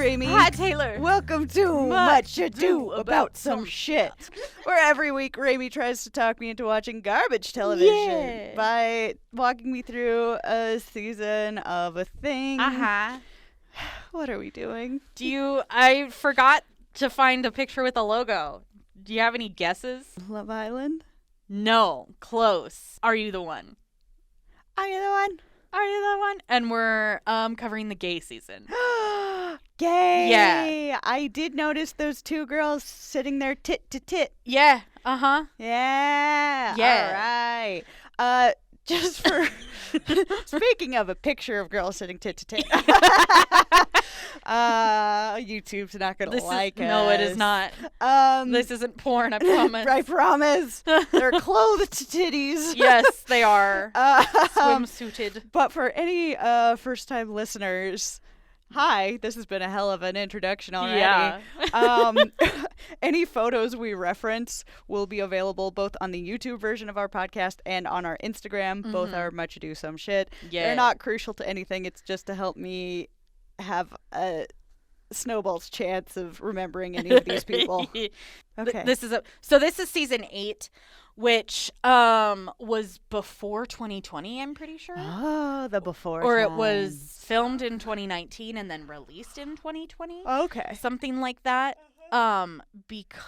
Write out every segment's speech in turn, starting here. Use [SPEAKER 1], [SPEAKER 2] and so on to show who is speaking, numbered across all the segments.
[SPEAKER 1] Amy.
[SPEAKER 2] Hi, Taylor.
[SPEAKER 1] Welcome to Much Ado About Some Shit, where every week Ramy tries to talk me into watching garbage television by walking me through a season of a thing. What are we doing?
[SPEAKER 2] I forgot to find a picture with a logo. Do you have any guesses?
[SPEAKER 1] Love Island?
[SPEAKER 2] No. Close. Are you the one?
[SPEAKER 1] Are you the one?
[SPEAKER 2] Are you the one? And we're covering the gay season.
[SPEAKER 1] Gay!
[SPEAKER 2] Yeah.
[SPEAKER 1] I did notice those two girls sitting there tit to tit.
[SPEAKER 2] Yeah. Uh-huh.
[SPEAKER 1] Yeah.
[SPEAKER 2] Yeah.
[SPEAKER 1] All right. Just for speaking of a picture of girls sitting tit to tit. YouTube's not gonna like us.
[SPEAKER 2] No, it is not. This isn't porn, I promise.
[SPEAKER 1] I promise. They're clothed titties.
[SPEAKER 2] Yes, they are. Swimsuited.
[SPEAKER 1] But for any first-time listeners, hi, this has been a hell of an introduction already.
[SPEAKER 2] Yeah.
[SPEAKER 1] Any photos we reference will be available both on the YouTube version of our podcast and on our Instagram. Mm-hmm. Both are Much Ado Some Shit. Yeah. They're not crucial to anything. It's just to help me have a snowball's chance of remembering any of these people. Okay.
[SPEAKER 2] This is season 8. Which was before 2020, I'm pretty sure.
[SPEAKER 1] Oh, the before
[SPEAKER 2] Or
[SPEAKER 1] times.
[SPEAKER 2] It was filmed in 2019 and then released in 2020.
[SPEAKER 1] Okay.
[SPEAKER 2] Something like that. Because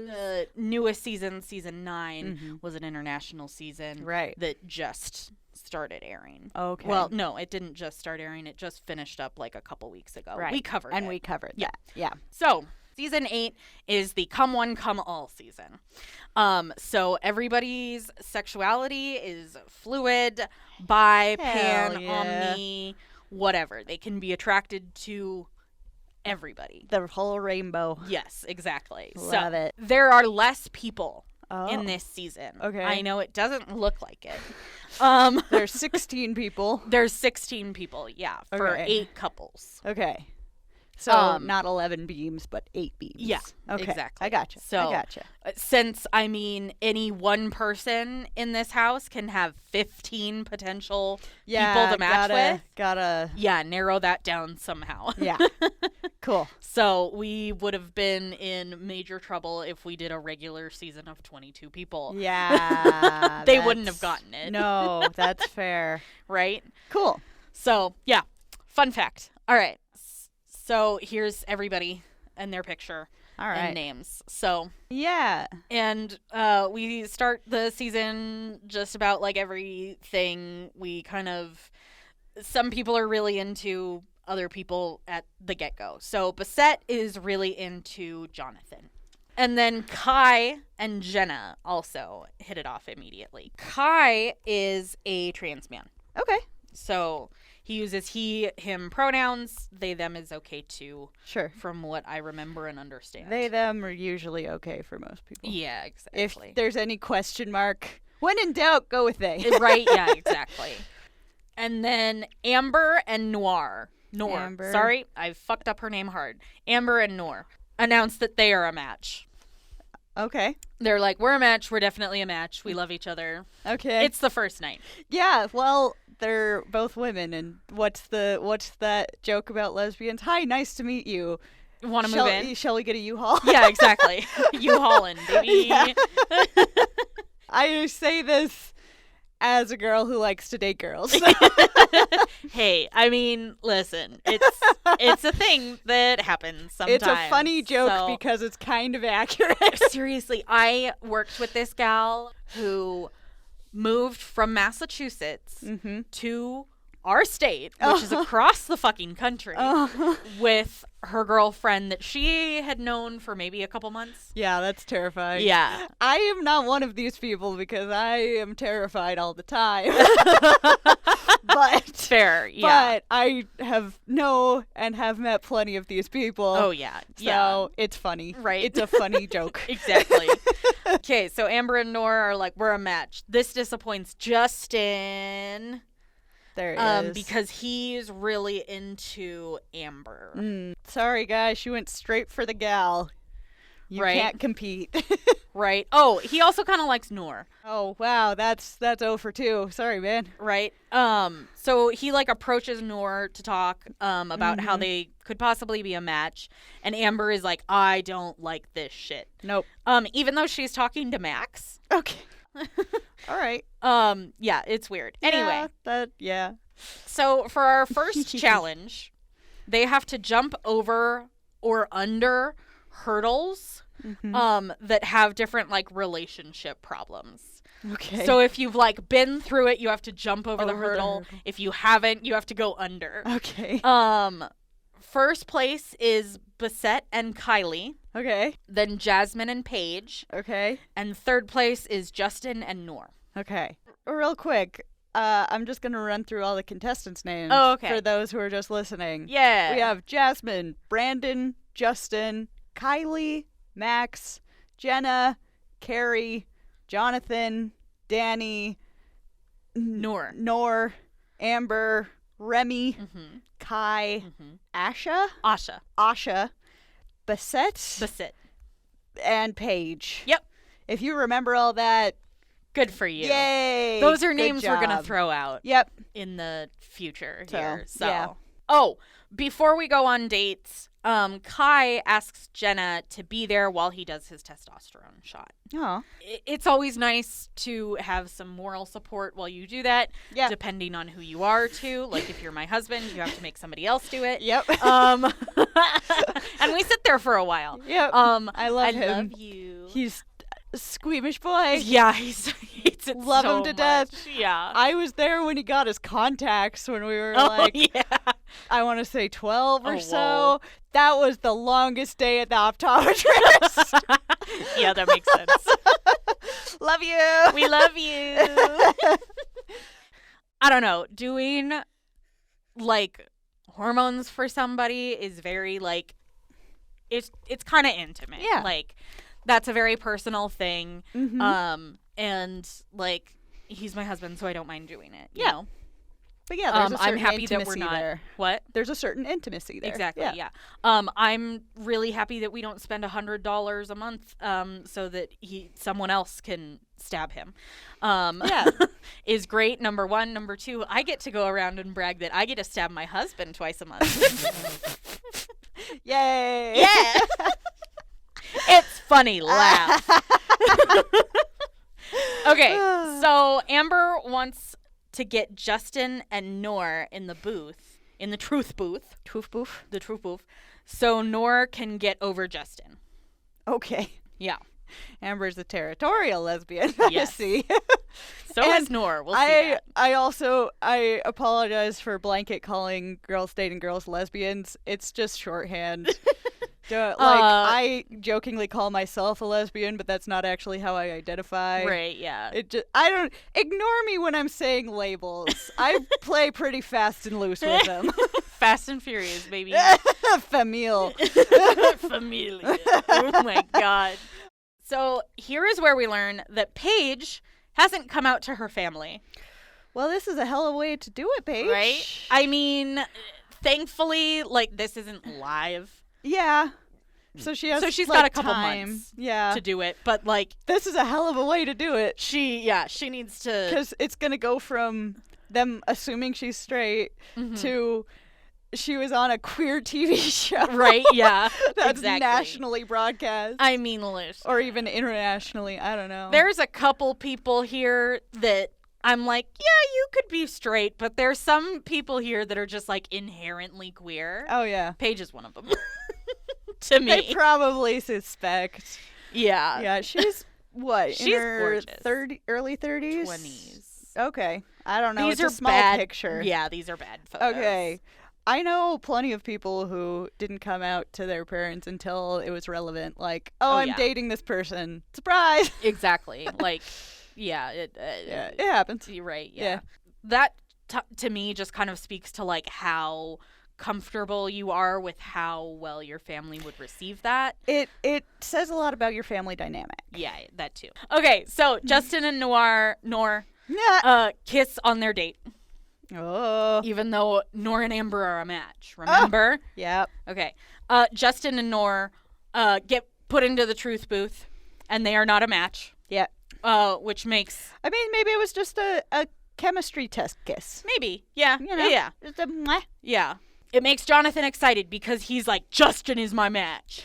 [SPEAKER 2] the newest season 9, was an international season.
[SPEAKER 1] Right.
[SPEAKER 2] That just started airing.
[SPEAKER 1] Okay.
[SPEAKER 2] Well, no, it didn't just start airing. It just finished up like a couple weeks ago.
[SPEAKER 1] Right.
[SPEAKER 2] We covered it.
[SPEAKER 1] We covered
[SPEAKER 2] that.
[SPEAKER 1] Yeah.
[SPEAKER 2] So, season 8 is the come one, come all season. So everybody's sexuality is fluid, bi, pan, omni, whatever. They can be attracted to everybody.
[SPEAKER 1] The whole rainbow.
[SPEAKER 2] Yes, exactly.
[SPEAKER 1] Love it.
[SPEAKER 2] There are less people in this season.
[SPEAKER 1] Okay.
[SPEAKER 2] I know it doesn't look like it.
[SPEAKER 1] There's 16 people.
[SPEAKER 2] There's 16 people, yeah, for 8 couples.
[SPEAKER 1] Okay. So not 11 beams, but 8 beams.
[SPEAKER 2] Yeah,
[SPEAKER 1] okay.
[SPEAKER 2] Exactly.
[SPEAKER 1] I gotcha.
[SPEAKER 2] Since, any one person in this house can have 15 potential people to match with.
[SPEAKER 1] Gotta.
[SPEAKER 2] Yeah, narrow that down somehow.
[SPEAKER 1] Yeah. Cool.
[SPEAKER 2] So we would have been in major trouble if we did a regular season of 22 people.
[SPEAKER 1] Yeah.
[SPEAKER 2] They wouldn't have gotten it.
[SPEAKER 1] No, that's fair.
[SPEAKER 2] Right?
[SPEAKER 1] Cool.
[SPEAKER 2] So, yeah. Fun fact. All right. So here's everybody and their picture and names. So
[SPEAKER 1] yeah,
[SPEAKER 2] and we start the season just about like everything. Some people are really into other people at the get-go. So Bassett is really into Jonathan. And then Kai and Jenna also hit it off immediately. Kai is a trans man.
[SPEAKER 1] Okay.
[SPEAKER 2] So he uses he, him pronouns. They, them is okay too.
[SPEAKER 1] Sure.
[SPEAKER 2] From what I remember and understand.
[SPEAKER 1] They, them are usually okay for most people.
[SPEAKER 2] Yeah, exactly.
[SPEAKER 1] If there's any question mark, when in doubt, go with they.
[SPEAKER 2] Right, yeah, exactly. And then Amber and Noir.
[SPEAKER 1] Amber.
[SPEAKER 2] Sorry, I fucked up her name hard. Amber and Noir announced that they are a match.
[SPEAKER 1] Okay.
[SPEAKER 2] They're like, we're a match. We're definitely a match. We love each other.
[SPEAKER 1] Okay.
[SPEAKER 2] It's the first night.
[SPEAKER 1] Yeah, well, they're both women, and what's that joke about lesbians? Hi, nice to meet you.
[SPEAKER 2] Want to move in?
[SPEAKER 1] Shall we get a U-Haul?
[SPEAKER 2] Yeah, exactly. U-Haulin', baby. Yeah.
[SPEAKER 1] I say this as a girl who likes to date girls.
[SPEAKER 2] Hey, I mean, listen, it's a thing that happens sometimes.
[SPEAKER 1] It's a funny joke because it's kind of accurate.
[SPEAKER 2] Seriously, I worked with this gal who moved from Massachusetts to our state, which is across the fucking country, with her girlfriend that she had known for maybe a couple months.
[SPEAKER 1] Yeah, that's terrifying.
[SPEAKER 2] Yeah.
[SPEAKER 1] I am not one of these people because I am terrified all the time. But
[SPEAKER 2] fair, yeah.
[SPEAKER 1] But I have met plenty of these people.
[SPEAKER 2] Oh, yeah.
[SPEAKER 1] So it's funny.
[SPEAKER 2] Right.
[SPEAKER 1] It's a funny joke.
[SPEAKER 2] Exactly. Okay, so Amber and Noor are like, we're a match. This disappoints Justin.
[SPEAKER 1] There it is.
[SPEAKER 2] Because he's really into Amber.
[SPEAKER 1] Sorry, guys. She went straight for the gal. You
[SPEAKER 2] right?
[SPEAKER 1] can't compete.
[SPEAKER 2] Right. Oh, he also kind of likes Noor.
[SPEAKER 1] Oh, wow. That's 0 for 2. Sorry, man.
[SPEAKER 2] Right. So he like approaches Noor to talk about how they could possibly be a match, and Amber is like, I don't like this shit.
[SPEAKER 1] Nope.
[SPEAKER 2] Even though she's talking to Max.
[SPEAKER 1] Okay. All right.
[SPEAKER 2] Yeah, it's weird. Anyway.
[SPEAKER 1] Yeah.
[SPEAKER 2] So for our first challenge, they have to jump over or under hurdles that have different like relationship problems.
[SPEAKER 1] Okay.
[SPEAKER 2] So if you've like been through it, you have to jump over the hurdle. If you haven't, you have to go under.
[SPEAKER 1] Okay.
[SPEAKER 2] First place is Bissette and Kylie.
[SPEAKER 1] Okay.
[SPEAKER 2] Then Jasmine and Paige.
[SPEAKER 1] Okay.
[SPEAKER 2] And third place is Justin and Noor.
[SPEAKER 1] Okay. Real quick, I'm just going to run through all the contestants' names for those who are just listening.
[SPEAKER 2] Yeah.
[SPEAKER 1] We have Jasmine, Brandon, Justin, Kylie, Max, Jenna, Carrie, Jonathan, Danny, Noor, Amber, Remy, Kai, Asha, Bissette, and Paige.
[SPEAKER 2] Yep.
[SPEAKER 1] If you remember all that,
[SPEAKER 2] good for you.
[SPEAKER 1] Yay!
[SPEAKER 2] Those are names we're going to throw out.
[SPEAKER 1] Yep.
[SPEAKER 2] In the future here. So.
[SPEAKER 1] Yeah.
[SPEAKER 2] Oh, before we go on dates, Kai asks Jenna to be there while he does his testosterone shot.
[SPEAKER 1] Oh.
[SPEAKER 2] It's always nice to have some moral support while you do that, depending on who you are, too. Like, if you're my husband, you have to make somebody else do it.
[SPEAKER 1] Yep.
[SPEAKER 2] And we sit there for a while.
[SPEAKER 1] Yep. I love him.
[SPEAKER 2] I love you.
[SPEAKER 1] He's a squeamish boy.
[SPEAKER 2] Yeah, he hates it
[SPEAKER 1] love
[SPEAKER 2] so
[SPEAKER 1] him to
[SPEAKER 2] much.
[SPEAKER 1] death.
[SPEAKER 2] Yeah.
[SPEAKER 1] I was there when he got his contacts when we were I want to say 12 or so.
[SPEAKER 2] Whoa.
[SPEAKER 1] That was the longest day at the optometrist.
[SPEAKER 2] Yeah, that makes sense.
[SPEAKER 1] Love you.
[SPEAKER 2] We love you. I don't know. Doing like hormones for somebody is very like it's kind of intimate.
[SPEAKER 1] Yeah.
[SPEAKER 2] Like that's a very personal thing. And like he's my husband, so I don't mind doing it. You know?
[SPEAKER 1] But yeah, there's a certain
[SPEAKER 2] I'm happy that we're not
[SPEAKER 1] there.
[SPEAKER 2] What?
[SPEAKER 1] There's a certain intimacy there.
[SPEAKER 2] Exactly. Yeah. I'm really happy that we don't spend $100 a month so that someone else can stab him. Is great. Number one. Number two, I get to go around and brag that I get to stab my husband twice a month.
[SPEAKER 1] Yay!
[SPEAKER 2] Yeah. It's funny. Laugh. Okay. So Amber wants to get Justin and Noor in the truth booth, so Noor can get over Justin.
[SPEAKER 1] Okay.
[SPEAKER 2] Yeah.
[SPEAKER 1] Amber's a territorial lesbian.
[SPEAKER 2] Yes.
[SPEAKER 1] See.
[SPEAKER 2] So is Noor. We'll see that.
[SPEAKER 1] I apologize for blanket calling girls dating girls lesbians. It's just shorthand. I jokingly call myself a lesbian, but that's not actually how I identify.
[SPEAKER 2] Right, yeah.
[SPEAKER 1] I don't ignore me when I'm saying labels. I play pretty fast and loose with them.
[SPEAKER 2] Fast and furious, baby.
[SPEAKER 1] Famille.
[SPEAKER 2] Familia. Oh my god. So here is where we learn that Paige hasn't come out to her family.
[SPEAKER 1] Well, this is a hell of a way to do it, Paige.
[SPEAKER 2] Right? I mean, thankfully, like, this isn't live.
[SPEAKER 1] Yeah. So she's
[SPEAKER 2] got a couple months to do it, but like
[SPEAKER 1] this is a hell of a way to do it.
[SPEAKER 2] She needs to,
[SPEAKER 1] because it's gonna go from them assuming she's straight to she was on a queer TV show.
[SPEAKER 2] Right, yeah.
[SPEAKER 1] That's nationally broadcast.
[SPEAKER 2] I mean, listen.
[SPEAKER 1] Or even internationally, I don't know.
[SPEAKER 2] There's a couple people here that I'm like, yeah, you could be straight, but there's some people here that are just like inherently queer.
[SPEAKER 1] Oh yeah.
[SPEAKER 2] Paige is one of them. To me.
[SPEAKER 1] They probably suspect.
[SPEAKER 2] Yeah.
[SPEAKER 1] Yeah, she's what?
[SPEAKER 2] She's
[SPEAKER 1] in her
[SPEAKER 2] gorgeous.
[SPEAKER 1] Early 30s?
[SPEAKER 2] 20s.
[SPEAKER 1] Okay. I don't know.
[SPEAKER 2] These
[SPEAKER 1] it's
[SPEAKER 2] are
[SPEAKER 1] a small
[SPEAKER 2] bad
[SPEAKER 1] picture.
[SPEAKER 2] Yeah, these are bad photos.
[SPEAKER 1] Okay. I know plenty of people who didn't come out to their parents until it was relevant. Like, I'm dating this person. Surprise!
[SPEAKER 2] Exactly. Like, it
[SPEAKER 1] happens.
[SPEAKER 2] You're right. Yeah. That to me just kind of speaks to like how comfortable you are with how well your family would receive that.
[SPEAKER 1] It says a lot about your family dynamic.
[SPEAKER 2] Yeah, that too. Okay, so Justin and Noor kiss on their date.
[SPEAKER 1] Oh.
[SPEAKER 2] Even though Noor and Amber are a match. Remember?
[SPEAKER 1] Yep.
[SPEAKER 2] Okay. Justin and Noor get put into the truth booth, and they are not a match.
[SPEAKER 1] Yeah.
[SPEAKER 2] Which makes...
[SPEAKER 1] I mean, maybe it was just a chemistry test kiss.
[SPEAKER 2] Maybe. Yeah.
[SPEAKER 1] You know,
[SPEAKER 2] yeah.
[SPEAKER 1] Just a mwah.
[SPEAKER 2] Yeah. It makes Jonathan excited because he's like, Justin is my match.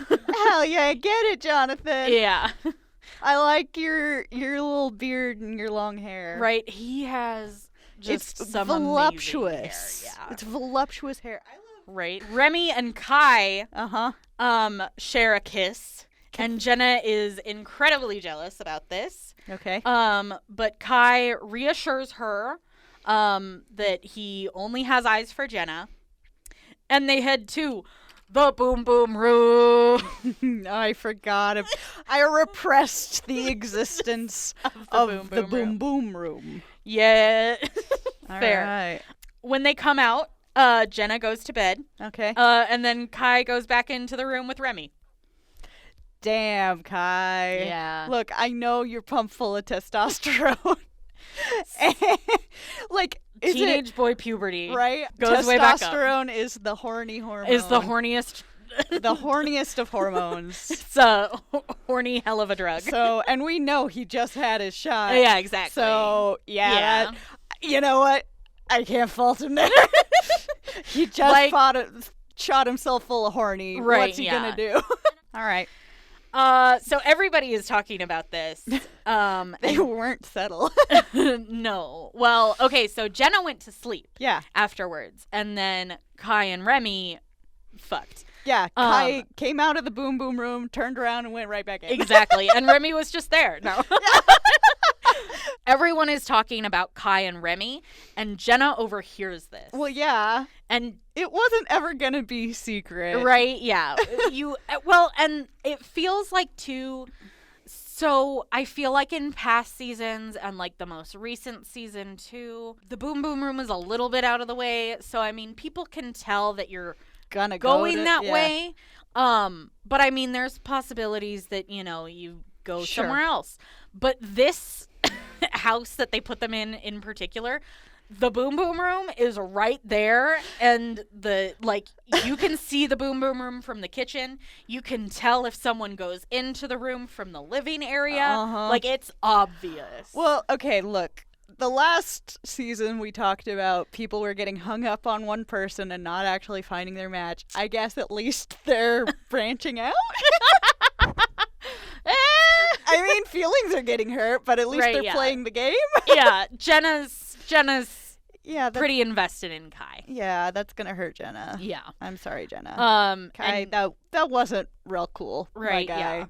[SPEAKER 1] Hell yeah, I get it, Jonathan.
[SPEAKER 2] Yeah.
[SPEAKER 1] I like your little beard and your long hair.
[SPEAKER 2] Right. He has just
[SPEAKER 1] it's
[SPEAKER 2] some
[SPEAKER 1] voluptuous.
[SPEAKER 2] amazing hair. Yeah.
[SPEAKER 1] It's voluptuous hair. I love.
[SPEAKER 2] Right. Remy and Kai share a kiss. And Jenna is incredibly jealous about this.
[SPEAKER 1] Okay.
[SPEAKER 2] But Kai reassures her that he only has eyes for Jenna. And they head to the Boom Boom Room.
[SPEAKER 1] I forgot. I repressed the existence of the Boom Boom Room.
[SPEAKER 2] Yeah.
[SPEAKER 1] Fair.
[SPEAKER 2] Right. When they come out, Jenna goes to bed.
[SPEAKER 1] Okay.
[SPEAKER 2] And then Kai goes back into the room with Remy.
[SPEAKER 1] Damn, Kai.
[SPEAKER 2] Yeah.
[SPEAKER 1] Look, I know you're pumped full of testosterone. Like,
[SPEAKER 2] teenage boy puberty.
[SPEAKER 1] Right?
[SPEAKER 2] Goes way back up.
[SPEAKER 1] Testosterone is the horny hormone.
[SPEAKER 2] Is the horniest.
[SPEAKER 1] The horniest of hormones.
[SPEAKER 2] It's a horny hell of a drug.
[SPEAKER 1] So, and we know he just had his shot.
[SPEAKER 2] Yeah, exactly.
[SPEAKER 1] So, yeah. You know what? I can't fault him there. He just shot himself full of horny.
[SPEAKER 2] Right,
[SPEAKER 1] What's he gonna do? All right.
[SPEAKER 2] So everybody is talking about this.
[SPEAKER 1] They weren't settled.
[SPEAKER 2] No. Well, okay, so Jenna went to sleep.
[SPEAKER 1] Yeah.
[SPEAKER 2] Afterwards. And then Kai and Remy fucked.
[SPEAKER 1] Yeah, Kai came out of the Boom Boom Room, turned around, and went right back in.
[SPEAKER 2] Exactly. And Remy was just there. No. Everyone is talking about Kai and Remy, and Jenna overhears this.
[SPEAKER 1] Well, yeah.
[SPEAKER 2] And
[SPEAKER 1] it wasn't ever going to be secret.
[SPEAKER 2] Right, yeah. And it feels like, too... So I feel like in past seasons and like the most recent season, too, the Boom Boom Room is a little bit out of the way. So, I mean, people can tell that you're
[SPEAKER 1] gonna
[SPEAKER 2] going that way. But I mean, there's possibilities that, you go somewhere else. But this house that they put them in particular, the Boom Boom Room is right there, and you can see the Boom Boom Room from the kitchen. You can tell if someone goes into the room from the living area. Like, it's obvious.
[SPEAKER 1] Well, okay, look. The last season we talked about people were getting hung up on one person and not actually finding their match. I guess at least they're branching out. I mean, feelings are getting hurt, but at least they're playing the game.
[SPEAKER 2] Yeah, Jenna's pretty invested in Kai.
[SPEAKER 1] Yeah, that's gonna hurt Jenna.
[SPEAKER 2] Yeah,
[SPEAKER 1] I'm sorry, Jenna. Kai, that wasn't real cool,
[SPEAKER 2] right?
[SPEAKER 1] My guy.
[SPEAKER 2] Yeah,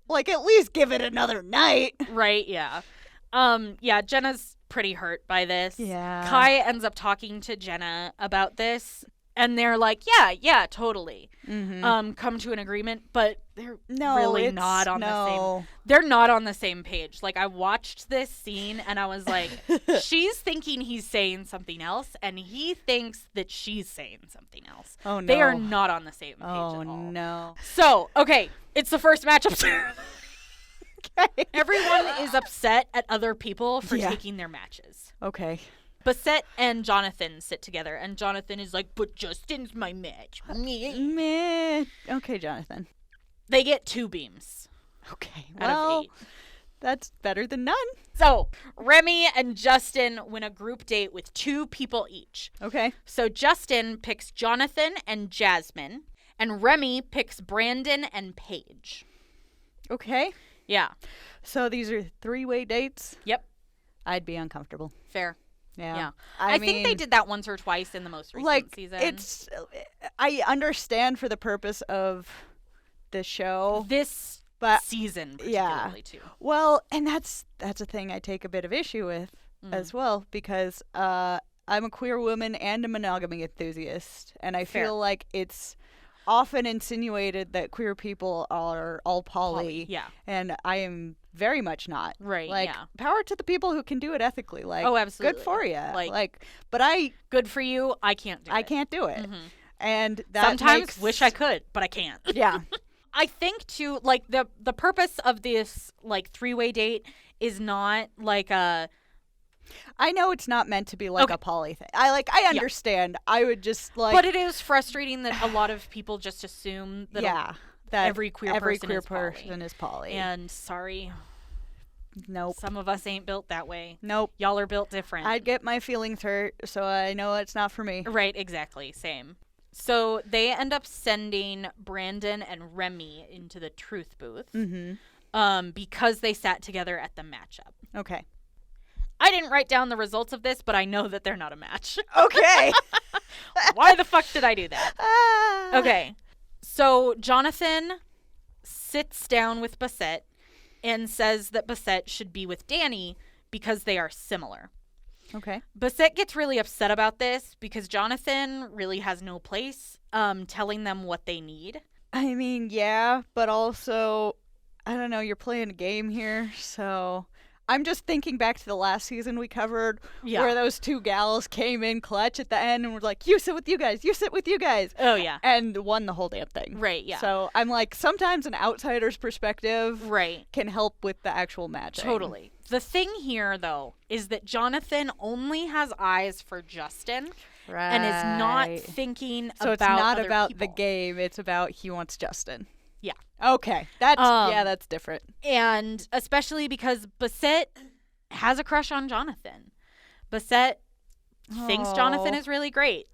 [SPEAKER 1] like at least give it another night.
[SPEAKER 2] Right? Yeah. Jenna's pretty hurt by this.
[SPEAKER 1] Yeah.
[SPEAKER 2] Kai ends up talking to Jenna about this, and they're like, yeah, totally. Mm-hmm. Come to an agreement, but they're really not on the same. They're not on the same page. Like, I watched this scene and I was like, she's thinking he's saying something else, and he thinks that she's saying something else.
[SPEAKER 1] Oh no.
[SPEAKER 2] They are not on the same page at all.
[SPEAKER 1] Oh no.
[SPEAKER 2] So, okay, it's the first matchup. Everyone is upset at other people for taking their matches.
[SPEAKER 1] Okay.
[SPEAKER 2] Basette and Jonathan sit together, and Jonathan is like, but Justin's my match.
[SPEAKER 1] Meh. Okay, Jonathan.
[SPEAKER 2] They get 2 beams.
[SPEAKER 1] Okay.
[SPEAKER 2] Out of 8.
[SPEAKER 1] That's better than none.
[SPEAKER 2] So, Remy and Justin win a group date with 2 people each.
[SPEAKER 1] Okay.
[SPEAKER 2] So, Justin picks Jonathan and Jasmine, and Remy picks Brandon and Paige.
[SPEAKER 1] Okay.
[SPEAKER 2] Yeah.
[SPEAKER 1] So these are 3-way dates?
[SPEAKER 2] Yep.
[SPEAKER 1] I'd be uncomfortable.
[SPEAKER 2] Fair.
[SPEAKER 1] Yeah.
[SPEAKER 2] I think they did that once or twice in the most recent season.
[SPEAKER 1] I understand for the purpose of the show.
[SPEAKER 2] This season particularly too.
[SPEAKER 1] Well, and that's a thing I take a bit of issue with as well, because I'm a queer woman and a monogamy enthusiast, and I feel like it's often insinuated that queer people are all poly.
[SPEAKER 2] Yeah.
[SPEAKER 1] And I am very much not.
[SPEAKER 2] Right.
[SPEAKER 1] Like, power to the people who can do it ethically. Like,
[SPEAKER 2] oh, absolutely.
[SPEAKER 1] Good for you.
[SPEAKER 2] But good for you. I can't do it.
[SPEAKER 1] I can't do it.
[SPEAKER 2] Mm-hmm.
[SPEAKER 1] And that
[SPEAKER 2] sometimes wish I could, but I can't.
[SPEAKER 1] Yeah.
[SPEAKER 2] I think too, like the purpose of this 3-way date is not like a.
[SPEAKER 1] I know it's not meant to be like a poly thing. I understand. I would just
[SPEAKER 2] But it is frustrating that a lot of people just assume that
[SPEAKER 1] that
[SPEAKER 2] every queer person
[SPEAKER 1] is poly.
[SPEAKER 2] And sorry,
[SPEAKER 1] nope.
[SPEAKER 2] Some of us ain't built that way.
[SPEAKER 1] Nope.
[SPEAKER 2] Y'all are built different.
[SPEAKER 1] I'd get my feelings hurt, so I know it's not for me.
[SPEAKER 2] Right, exactly. Same. So they end up sending Brandon and Remy into the truth booth because they sat together at the matchup.
[SPEAKER 1] Okay.
[SPEAKER 2] I didn't write down the results of this, but I know that they're not a match.
[SPEAKER 1] Okay.
[SPEAKER 2] Why the fuck did I do that? Okay. So Jonathan sits down with Basset and says that Basset should be with Danny because they are similar.
[SPEAKER 1] Okay.
[SPEAKER 2] Basset gets really upset about this because Jonathan really has no place telling them what they need.
[SPEAKER 1] I mean, yeah, but also, I don't know, you're playing a game here, so... I'm just thinking back to the last season we covered where those two gals came in clutch at the end and were like, you sit with you guys, you sit with you guys.
[SPEAKER 2] Oh, yeah.
[SPEAKER 1] And won the whole damn thing.
[SPEAKER 2] Right, yeah.
[SPEAKER 1] So I'm like, sometimes an outsider's perspective can help with the actual matching.
[SPEAKER 2] Totally. The thing here, though, is that Jonathan only has eyes for Justin and is not thinking about other people.
[SPEAKER 1] So it's not about the game, it's about he wants Justin.
[SPEAKER 2] Yeah.
[SPEAKER 1] Okay. That's different.
[SPEAKER 2] And especially because Basset has a crush on Jonathan. Basset thinks Jonathan is really great.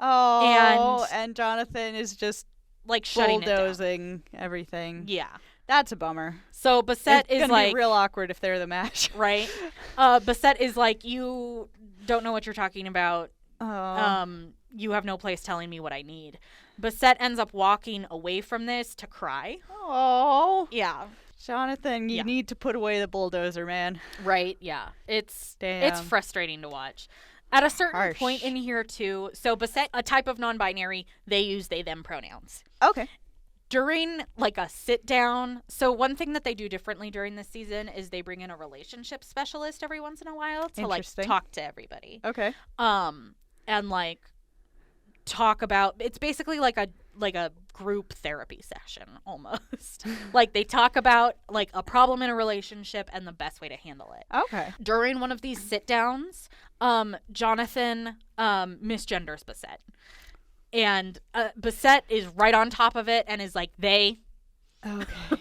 [SPEAKER 1] Oh, and Jonathan is just
[SPEAKER 2] like shutting
[SPEAKER 1] bulldozing everything.
[SPEAKER 2] Yeah.
[SPEAKER 1] That's a bummer.
[SPEAKER 2] So Basset is
[SPEAKER 1] gonna
[SPEAKER 2] like
[SPEAKER 1] be real awkward if they're the match.
[SPEAKER 2] Right. Basset is like, you don't know what you're talking about. You have no place telling me what I need. Basset ends up walking away from this to cry.
[SPEAKER 1] Oh.
[SPEAKER 2] Yeah.
[SPEAKER 1] Jonathan, you need to put away the bulldozer, man.
[SPEAKER 2] Right, yeah. It's frustrating to watch. At a certain point in here, too, so Basset, a type of non-binary, they use they-them pronouns.
[SPEAKER 1] Okay.
[SPEAKER 2] During, like, a sit-down, so one thing that they do differently during this season is they bring in a relationship specialist every once in a while to, like, talk to everybody.
[SPEAKER 1] Okay.
[SPEAKER 2] And, like, talk about, it's basically like a group therapy session almost. Like they talk about like a problem in a relationship and the best way to handle it.
[SPEAKER 1] Okay.
[SPEAKER 2] During one of these sit downs, Jonathan misgenders Basset. And Basset is right on top of it and is like, they.
[SPEAKER 1] Okay.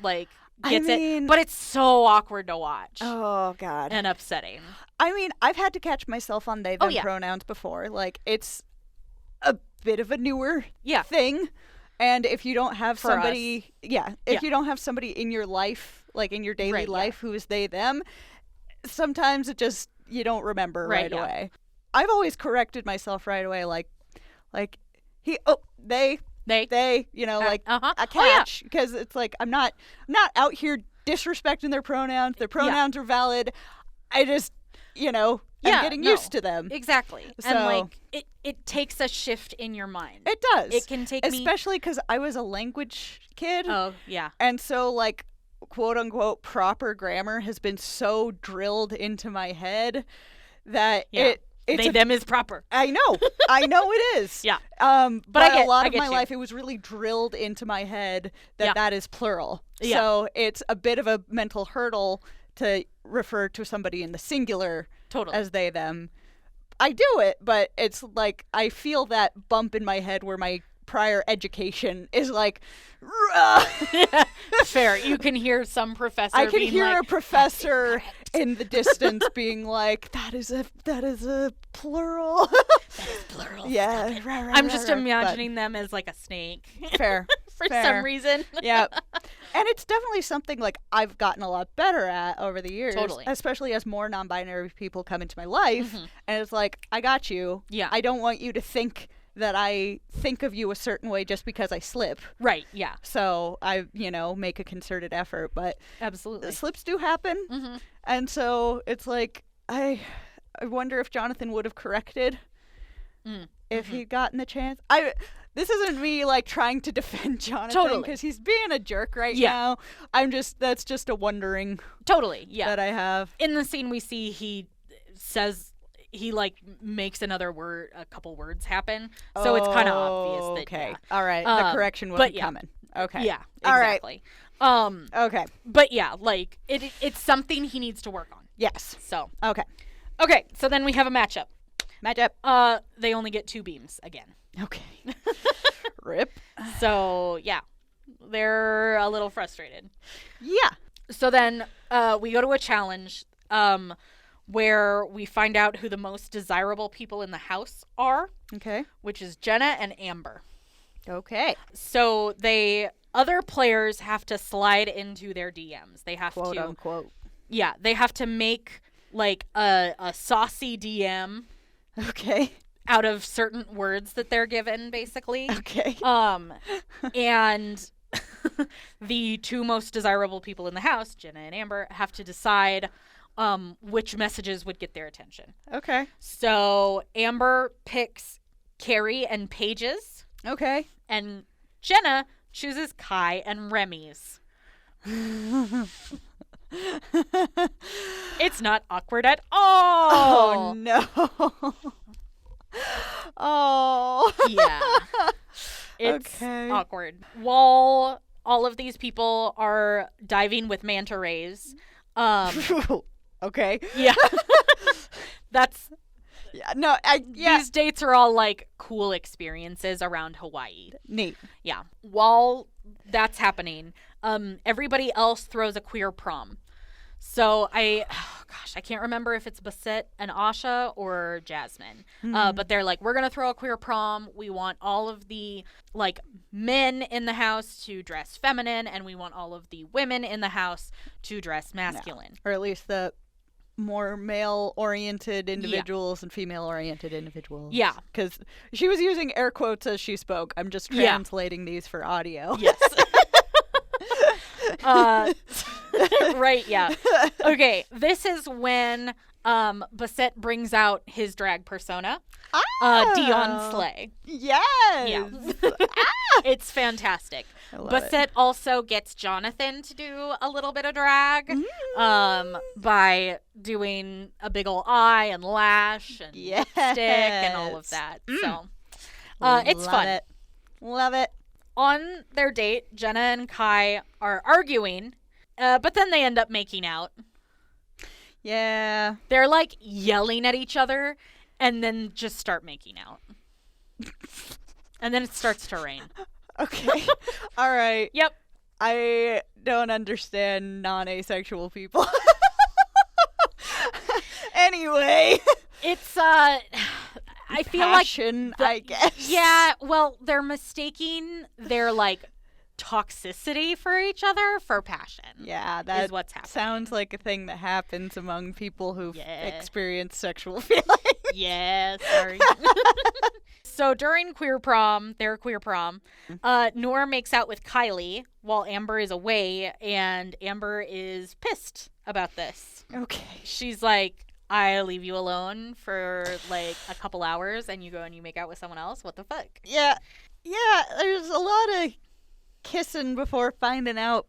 [SPEAKER 2] Like gets it. But it's so awkward to watch.
[SPEAKER 1] Oh God.
[SPEAKER 2] And upsetting.
[SPEAKER 1] I mean, I've had to catch myself on they them pronouns before. Like it's a bit of a newer thing, and if you don't have somebody you don't have somebody in your life, like in your daily life who is they them, sometimes it just you don't remember right away. I've always corrected myself right away, like they you know, like a catch, because it's like I'm not out here disrespecting their pronouns. Their pronouns are valid. I just I'm getting used to them.
[SPEAKER 2] Exactly.
[SPEAKER 1] So,
[SPEAKER 2] and like it takes a shift in your mind.
[SPEAKER 1] It does.
[SPEAKER 2] It can take
[SPEAKER 1] especially because I was a language kid.
[SPEAKER 2] Oh, yeah.
[SPEAKER 1] And so like quote unquote proper grammar has been so drilled into my head that
[SPEAKER 2] them is proper.
[SPEAKER 1] I know it is.
[SPEAKER 2] Yeah.
[SPEAKER 1] But a lot of my life it was really drilled into my head that is plural. Yeah. So it's a bit of a mental hurdle to refer to somebody in the singular as they them. I do it, but it's like I feel that bump in my head where my prior education is like
[SPEAKER 2] fair. You can hear some professor
[SPEAKER 1] I can hear a professor in the distance being like, that is a plural.
[SPEAKER 2] That is plural.
[SPEAKER 1] Yeah.
[SPEAKER 2] I'm just imagining them as like a snake.
[SPEAKER 1] Fair.
[SPEAKER 2] For some reason.
[SPEAKER 1] Yeah. And it's definitely something like I've gotten a lot better at over the years.
[SPEAKER 2] Totally.
[SPEAKER 1] Especially as more non-binary people come into my life. And it's like, I got you.
[SPEAKER 2] Yeah.
[SPEAKER 1] I don't want you to think that I think of you a certain way just because I slip.
[SPEAKER 2] Right, yeah.
[SPEAKER 1] So I, make a concerted effort, but
[SPEAKER 2] absolutely
[SPEAKER 1] slips do happen. And so it's like, I wonder if Jonathan would have corrected if he'd gotten the chance. This isn't me like trying to defend Jonathan because he's being a jerk right now. That's just a wondering.
[SPEAKER 2] Totally, yeah.
[SPEAKER 1] That I have.
[SPEAKER 2] In the scene we see he says he like makes a couple words happen. So it's kind of obvious that
[SPEAKER 1] okay. All right. The correction wasn't coming. Okay.
[SPEAKER 2] Yeah, exactly.
[SPEAKER 1] All right. Okay.
[SPEAKER 2] But yeah, like it's something he needs to work on.
[SPEAKER 1] Yes.
[SPEAKER 2] So.
[SPEAKER 1] Okay,
[SPEAKER 2] so then we have a matchup. They only get 2 beams again.
[SPEAKER 1] Okay. Rip.
[SPEAKER 2] So, yeah. they're a little frustrated.
[SPEAKER 1] Yeah.
[SPEAKER 2] So then we go to a challenge where we find out who the most desirable people in the house are.
[SPEAKER 1] Okay.
[SPEAKER 2] Which is Jenna and Amber.
[SPEAKER 1] Okay.
[SPEAKER 2] So other players have to slide into their DMs. They have
[SPEAKER 1] quote unquote.
[SPEAKER 2] Yeah, they have to make like a saucy DM.
[SPEAKER 1] Okay.
[SPEAKER 2] Out of certain words that they're given, basically.
[SPEAKER 1] Okay.
[SPEAKER 2] And the two most desirable people in the house, Jenna and Amber, have to decide which messages would get their attention.
[SPEAKER 1] Okay.
[SPEAKER 2] So Amber picks Carrie and Paige's.
[SPEAKER 1] Okay.
[SPEAKER 2] And Jenna chooses Kai and Remy's. It's not awkward at all.
[SPEAKER 1] Oh, no. Oh.
[SPEAKER 2] Yeah. It's awkward. While all of these people are diving with manta rays.
[SPEAKER 1] Okay.
[SPEAKER 2] Yeah. That's...
[SPEAKER 1] Yeah, no,
[SPEAKER 2] These dates are all, like, cool experiences around Hawaii.
[SPEAKER 1] Neat.
[SPEAKER 2] Yeah. While that's happening, everybody else throws a queer prom. So I can't remember if it's Basset and Asha or Jasmine. But they're like, we're going to throw a queer prom. We want all of the, like, men in the house to dress feminine, and we want all of the women in the house to dress masculine.
[SPEAKER 1] No. Or at least the more male-oriented individuals and female-oriented individuals.
[SPEAKER 2] Yeah.
[SPEAKER 1] Because she was using air quotes as she spoke. I'm just translating these for audio.
[SPEAKER 2] Yes. Right, yeah. Okay, this is when Basset brings out his drag persona, Dion Slay.
[SPEAKER 1] Yes!
[SPEAKER 2] Yeah. It's fantastic. Basset also gets Jonathan to do a little bit of drag by doing a big ol' eye and lash and lipstick and all of that. So it's fun.
[SPEAKER 1] Love it.
[SPEAKER 2] On their date, Jenna and Kai are arguing, but then they end up making out.
[SPEAKER 1] Yeah.
[SPEAKER 2] They're like yelling at each other and then just start making out. And then it starts to rain.
[SPEAKER 1] Okay. All right.
[SPEAKER 2] Yep.
[SPEAKER 1] I don't understand non-asexual people. Anyway.
[SPEAKER 2] It's, I feel
[SPEAKER 1] passion, I guess.
[SPEAKER 2] Yeah, well, they're mistaking their, like, toxicity for each other for passion.
[SPEAKER 1] Yeah, that
[SPEAKER 2] is what's happening.
[SPEAKER 1] Sounds like a thing that happens among people who've experienced sexual feelings.
[SPEAKER 2] Yeah, sorry. So during their queer prom, Noor makes out with Kylie while Amber is away, and Amber is pissed about this.
[SPEAKER 1] Okay.
[SPEAKER 2] She's like, I leave you alone for like a couple hours and you go and you make out with someone else? What the fuck?
[SPEAKER 1] Yeah. Yeah, there's a lot of kissing before finding out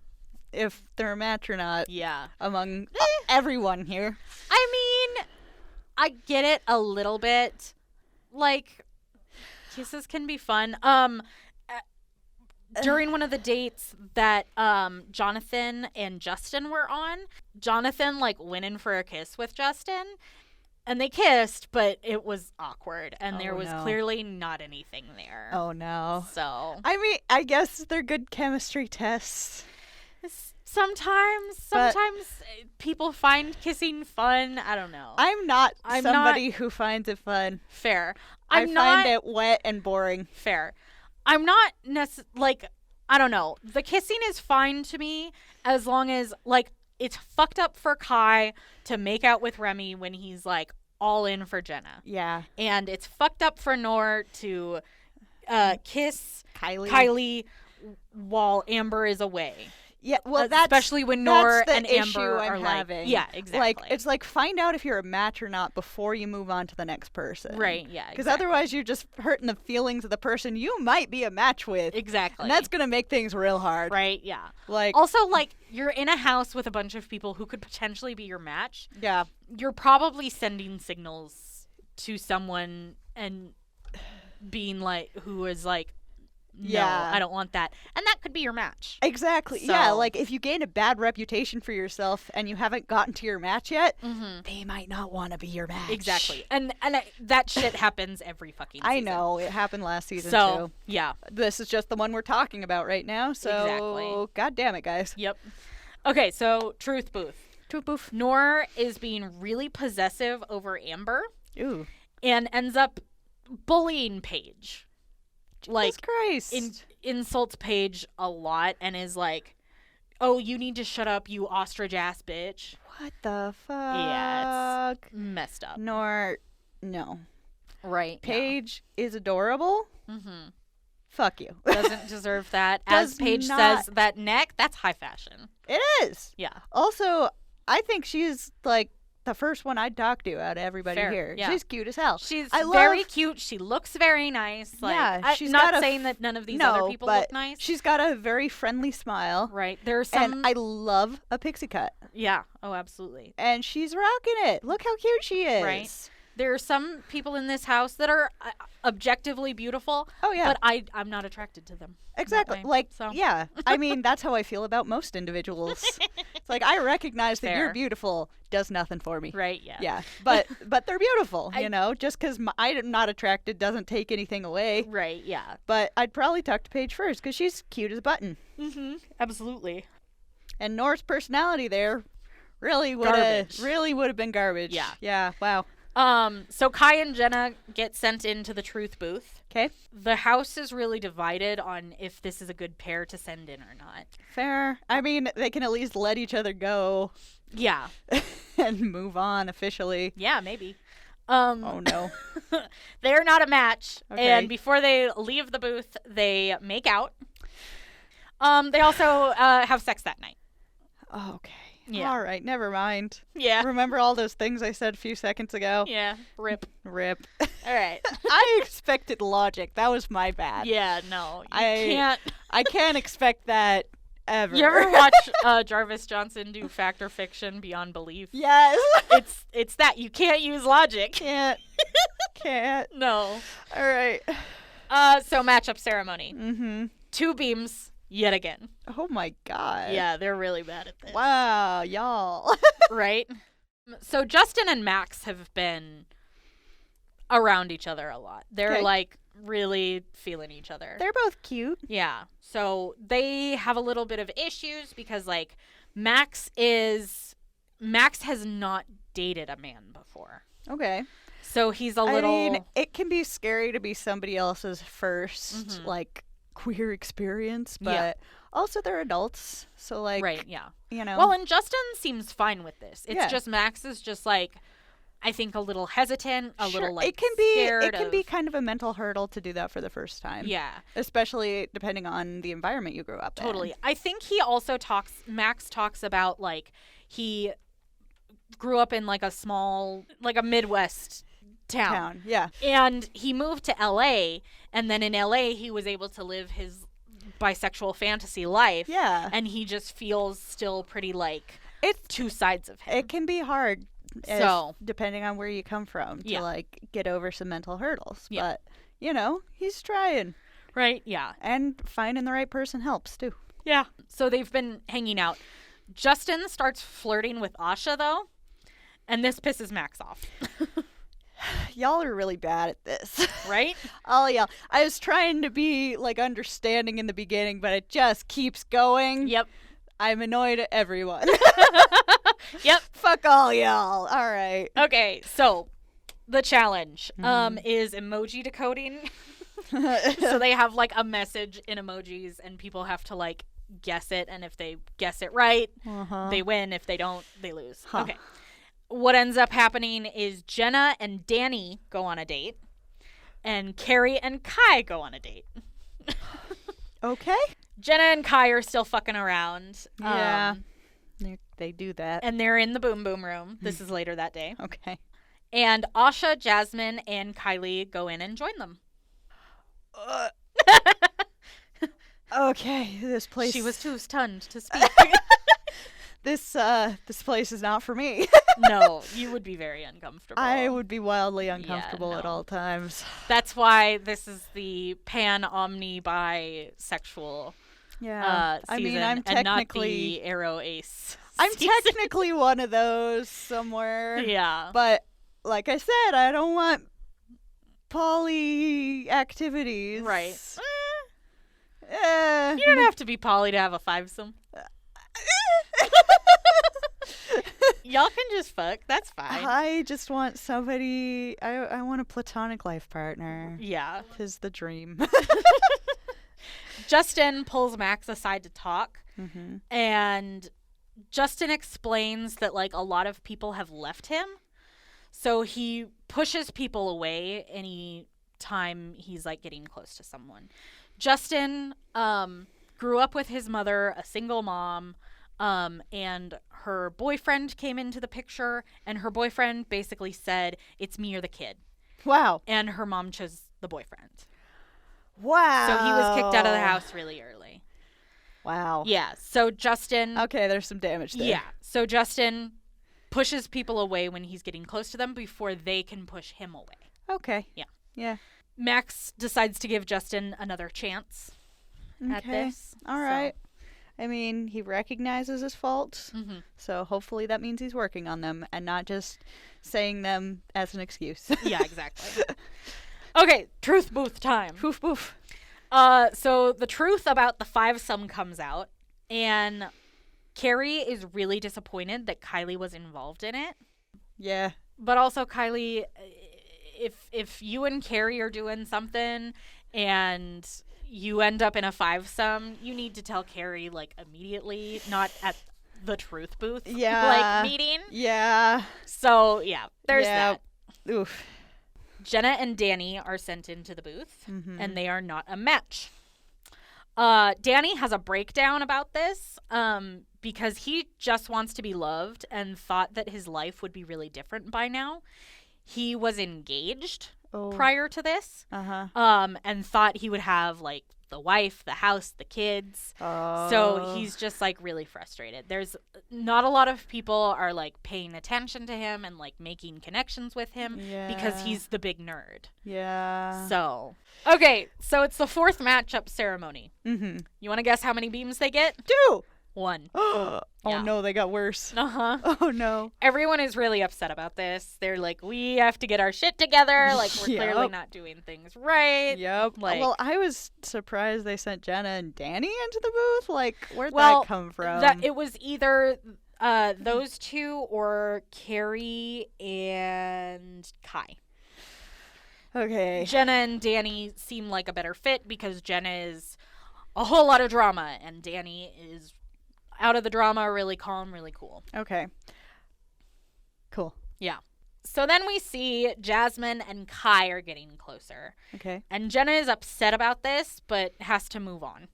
[SPEAKER 1] if they're a match or not.
[SPEAKER 2] Yeah.
[SPEAKER 1] Among everyone here.
[SPEAKER 2] I mean, I get it a little bit. Like, kisses can be fun. During one of the dates that Jonathan and Justin were on, Jonathan, like, went in for a kiss with Justin, and they kissed, but it was awkward, and there was clearly not anything there.
[SPEAKER 1] Oh, no.
[SPEAKER 2] So.
[SPEAKER 1] I mean, I guess they're good chemistry tests.
[SPEAKER 2] Sometimes people find kissing fun. I don't know.
[SPEAKER 1] I'm not somebody who finds it fun.
[SPEAKER 2] Fair.
[SPEAKER 1] I find it wet and boring.
[SPEAKER 2] Fair. I'm not like, I don't know. The kissing is fine to me as long as, like, it's fucked up for Kai to make out with Remy when he's, like, all in for Jenna.
[SPEAKER 1] Yeah.
[SPEAKER 2] And it's fucked up for Noor to kiss
[SPEAKER 1] Kylie
[SPEAKER 2] while Amber is away.
[SPEAKER 1] Yeah, well,
[SPEAKER 2] especially when Noor and Amber
[SPEAKER 1] are
[SPEAKER 2] having. Yeah, exactly.
[SPEAKER 1] Like, it's like, find out if you're a match or not before you move on to the next person.
[SPEAKER 2] Right, yeah,
[SPEAKER 1] because otherwise you're just hurting the feelings of the person you might be a match with.
[SPEAKER 2] Exactly.
[SPEAKER 1] And that's going to make things real hard.
[SPEAKER 2] Right, yeah.
[SPEAKER 1] Like,
[SPEAKER 2] also, like, you're in a house with a bunch of people who could potentially be your match.
[SPEAKER 1] Yeah.
[SPEAKER 2] You're probably sending signals to someone and being like, who is like, no, I don't want that. And that could be your match.
[SPEAKER 1] Exactly.
[SPEAKER 2] So,
[SPEAKER 1] yeah, like if you gain a bad reputation for yourself and you haven't gotten to your match yet, they might not want to be your match.
[SPEAKER 2] Exactly. And that shit happens every fucking season.
[SPEAKER 1] I know. It happened last season
[SPEAKER 2] so,
[SPEAKER 1] too.
[SPEAKER 2] Yeah.
[SPEAKER 1] This is just the one we're talking about right now. So,
[SPEAKER 2] exactly.
[SPEAKER 1] God damn it, guys.
[SPEAKER 2] Yep. Okay, so Truth Booth.
[SPEAKER 1] Truth Booth.
[SPEAKER 2] Noor is being really possessive over Amber.
[SPEAKER 1] Ooh.
[SPEAKER 2] And ends up bullying Paige.
[SPEAKER 1] Jesus Christ.
[SPEAKER 2] Insults Paige a lot and is like, oh, you need to shut up, you ostrich ass bitch.
[SPEAKER 1] What the fuck?
[SPEAKER 2] Yeah, it's messed up.
[SPEAKER 1] No.
[SPEAKER 2] Right.
[SPEAKER 1] Paige is adorable.
[SPEAKER 2] Mm-hmm.
[SPEAKER 1] Fuck you.
[SPEAKER 2] Doesn't deserve that. As Paige says, that neck, that's high fashion.
[SPEAKER 1] It is.
[SPEAKER 2] Yeah.
[SPEAKER 1] Also, I think she's like the first one I'd talk to out of everybody here.
[SPEAKER 2] Yeah.
[SPEAKER 1] She's cute as hell.
[SPEAKER 2] She's very cute. She looks very nice. Like,
[SPEAKER 1] yeah, she's
[SPEAKER 2] not saying that none of these other people look nice.
[SPEAKER 1] She's got a very friendly smile.
[SPEAKER 2] Right. There's some.
[SPEAKER 1] And I love a pixie cut.
[SPEAKER 2] Yeah. Oh, absolutely.
[SPEAKER 1] And she's rocking it. Look how cute she is.
[SPEAKER 2] Right. There are some people in this house that are objectively beautiful.
[SPEAKER 1] Oh, yeah.
[SPEAKER 2] But I'm not attracted to them.
[SPEAKER 1] Exactly. Like, yeah. I mean, that's how I feel about most individuals. It's like, I recognize that you're beautiful does nothing for me.
[SPEAKER 2] Right, yeah.
[SPEAKER 1] Yeah. But they're beautiful, you know? Just because I'm not attracted doesn't take anything away.
[SPEAKER 2] Right, yeah.
[SPEAKER 1] But I'd probably talk to Paige first because she's cute as a button.
[SPEAKER 2] Mm-hmm. Absolutely.
[SPEAKER 1] And Noor's personality there really would have been garbage.
[SPEAKER 2] Yeah.
[SPEAKER 1] Yeah, wow.
[SPEAKER 2] So Kai and Jenna get sent into the Truth Booth.
[SPEAKER 1] Okay.
[SPEAKER 2] The house is really divided on if this is a good pair to send in or not.
[SPEAKER 1] Fair. I mean, they can at least let each other go.
[SPEAKER 2] Yeah.
[SPEAKER 1] And move on officially.
[SPEAKER 2] Yeah, maybe.
[SPEAKER 1] Oh, no.
[SPEAKER 2] They're not a match.
[SPEAKER 1] Okay.
[SPEAKER 2] And before they leave the booth, they make out. They also have sex that night.
[SPEAKER 1] Okay.
[SPEAKER 2] Yeah.
[SPEAKER 1] All right, never mind.
[SPEAKER 2] Yeah.
[SPEAKER 1] Remember all those things I said a few seconds ago?
[SPEAKER 2] Yeah. Rip.
[SPEAKER 1] Rip.
[SPEAKER 2] All right.
[SPEAKER 1] I expected logic. That was my bad.
[SPEAKER 2] Yeah, no. Can't.
[SPEAKER 1] I can't expect that ever.
[SPEAKER 2] You ever watch Jarvis Johnson do Fact or Fiction Beyond Belief?
[SPEAKER 1] Yes.
[SPEAKER 2] It's that. You can't use logic.
[SPEAKER 1] Can't.
[SPEAKER 2] No.
[SPEAKER 1] All right.
[SPEAKER 2] So matchup ceremony.
[SPEAKER 1] Mm-hmm.
[SPEAKER 2] 2 beams. Yet again.
[SPEAKER 1] Oh my god.
[SPEAKER 2] Yeah, they're really bad at this.
[SPEAKER 1] Wow, y'all.
[SPEAKER 2] Right? So Justin and Max have been around each other a lot. They're like really feeling each other.
[SPEAKER 1] They're both cute.
[SPEAKER 2] Yeah. So they have a little bit of issues because like Max has not dated a man before.
[SPEAKER 1] Okay.
[SPEAKER 2] So he's I mean,
[SPEAKER 1] it can be scary to be somebody else's first like queer experience, but also they're adults, so like
[SPEAKER 2] right, yeah,
[SPEAKER 1] you know.
[SPEAKER 2] Well, and Justin seems fine with this. It's just Max is just like, I think a little hesitant, a little like scared.
[SPEAKER 1] It can be kind of a mental hurdle to do that for the first time.
[SPEAKER 2] Yeah,
[SPEAKER 1] especially depending on the environment you grew up in.
[SPEAKER 2] Totally. I think he also Max talks about like he grew up in like a small, like a Midwest town.
[SPEAKER 1] Yeah.
[SPEAKER 2] And he moved to LA, and then in LA he was able to live his bisexual fantasy life.
[SPEAKER 1] Yeah.
[SPEAKER 2] And he just feels still pretty like
[SPEAKER 1] it's
[SPEAKER 2] 2 sides of him.
[SPEAKER 1] It can be hard.
[SPEAKER 2] So
[SPEAKER 1] depending on where you come from to like get over some mental hurdles.
[SPEAKER 2] Yeah.
[SPEAKER 1] But you know, he's trying.
[SPEAKER 2] Right, yeah.
[SPEAKER 1] And finding the right person helps too.
[SPEAKER 2] Yeah. So they've been hanging out. Justin starts flirting with Asha though, and this pisses Max off.
[SPEAKER 1] Y'all are really bad at this.
[SPEAKER 2] Right?
[SPEAKER 1] Oh, yeah. I was trying to be, like, understanding in the beginning, but it just keeps going.
[SPEAKER 2] Yep.
[SPEAKER 1] I'm annoyed at everyone.
[SPEAKER 2] Yep.
[SPEAKER 1] Fuck all y'all. All right.
[SPEAKER 2] Okay, so the challenge is emoji decoding. So they have, like, a message in emojis, and people have to, like, guess it, and if they guess it right, they win. If they don't, they lose. Huh. Okay. What ends up happening is Jenna and Danny go on a date, and Carrie and Kai go on a date.
[SPEAKER 1] Okay.
[SPEAKER 2] Jenna and Kai are still fucking around.
[SPEAKER 1] Yeah. They do that.
[SPEAKER 2] And they're in the Boom Boom room. This is later that day.
[SPEAKER 1] Okay.
[SPEAKER 2] And Asha, Jasmine, and Kylie go in and join them.
[SPEAKER 1] Okay, this place...
[SPEAKER 2] She was too stunned to speak.
[SPEAKER 1] this place is not for me.
[SPEAKER 2] No, you would be very uncomfortable.
[SPEAKER 1] I would be wildly uncomfortable at all times.
[SPEAKER 2] That's why this is the pan-omni bisexual season,
[SPEAKER 1] I mean, I'm technically,
[SPEAKER 2] and not the Arrow Ace
[SPEAKER 1] I'm
[SPEAKER 2] season.
[SPEAKER 1] technically one of those somewhere.
[SPEAKER 2] Yeah.
[SPEAKER 1] But like I said, I don't want poly activities.
[SPEAKER 2] Right.
[SPEAKER 1] You
[SPEAKER 2] don't have to be poly to have a fivesome. Y'all can just fuck. That's fine.
[SPEAKER 1] I just want somebody. I want a platonic life partner.
[SPEAKER 2] Yeah.
[SPEAKER 1] 'Tis the dream.
[SPEAKER 2] Justin pulls Max aside to talk,
[SPEAKER 1] mm-hmm.
[SPEAKER 2] and Justin explains that, like, a lot of people have left him. So he pushes people away any time he's, like, getting close to someone. Justin grew up with his mother, a single mom, and her boyfriend came into the picture, and her boyfriend basically said, "It's me or the kid."
[SPEAKER 1] Wow.
[SPEAKER 2] And her mom chose the boyfriend.
[SPEAKER 1] Wow.
[SPEAKER 2] So he was kicked out of the house really early.
[SPEAKER 1] Wow.
[SPEAKER 2] Yeah. So Justin...
[SPEAKER 1] Okay, there's some damage there.
[SPEAKER 2] Yeah. So Justin pushes people away when he's getting close to them before they can push him away.
[SPEAKER 1] Okay.
[SPEAKER 2] Yeah.
[SPEAKER 1] Yeah.
[SPEAKER 2] Max decides to give Justin another chance at this.
[SPEAKER 1] All right. I mean, he recognizes his faults,
[SPEAKER 2] Mm-hmm.
[SPEAKER 1] so hopefully that means he's working on them and not just saying them as an excuse.
[SPEAKER 2] Yeah, exactly. Okay, truth booth time.
[SPEAKER 1] Poof, poof.
[SPEAKER 2] So the truth about the fivesome comes out, and Carrie is really disappointed that Kylie was involved in it.
[SPEAKER 1] Yeah.
[SPEAKER 2] But also, Kylie, if you and Carrie are doing something and you end up in a fivesome, you need to tell Carrie, like, immediately, not at the truth booth meeting.
[SPEAKER 1] Yeah.
[SPEAKER 2] So, yeah, there's that.
[SPEAKER 1] Oof.
[SPEAKER 2] Jenna and Danny are sent into the booth,
[SPEAKER 1] mm-hmm.
[SPEAKER 2] and they are not a match. Danny has a breakdown about this because he just wants to be loved and thought that his life would be really different by now. He was engaged prior to this, and thought he would have, like, the wife, the house, the kids. So he's just, like, really frustrated. There's not a lot of people are, like, paying attention to him and, like, making connections with him because he's the big nerd.
[SPEAKER 1] Yeah.
[SPEAKER 2] So, okay, so it's the fourth matchup ceremony.
[SPEAKER 1] Mm-hmm.
[SPEAKER 2] You want to guess how many beams they get?
[SPEAKER 1] 2.
[SPEAKER 2] 1.
[SPEAKER 1] Oh no, they got worse. Oh no.
[SPEAKER 2] Everyone is really upset about this. They're like, we have to get our shit together. Like, we're clearly not doing things right.
[SPEAKER 1] Yep.
[SPEAKER 2] Like,
[SPEAKER 1] well, I was surprised they sent Jenna and Danny into the booth. Like, where'd that come from?
[SPEAKER 2] It was either those two or Carrie and Kai.
[SPEAKER 1] Okay.
[SPEAKER 2] Jenna and Danny seem like a better fit because Jenna is a whole lot of drama and Danny is out of the drama, really calm, really cool.
[SPEAKER 1] Okay. Cool.
[SPEAKER 2] Yeah. So then we see Jasmine and Kai are getting closer.
[SPEAKER 1] Okay.
[SPEAKER 2] And Jenna is upset about this, but has to move on.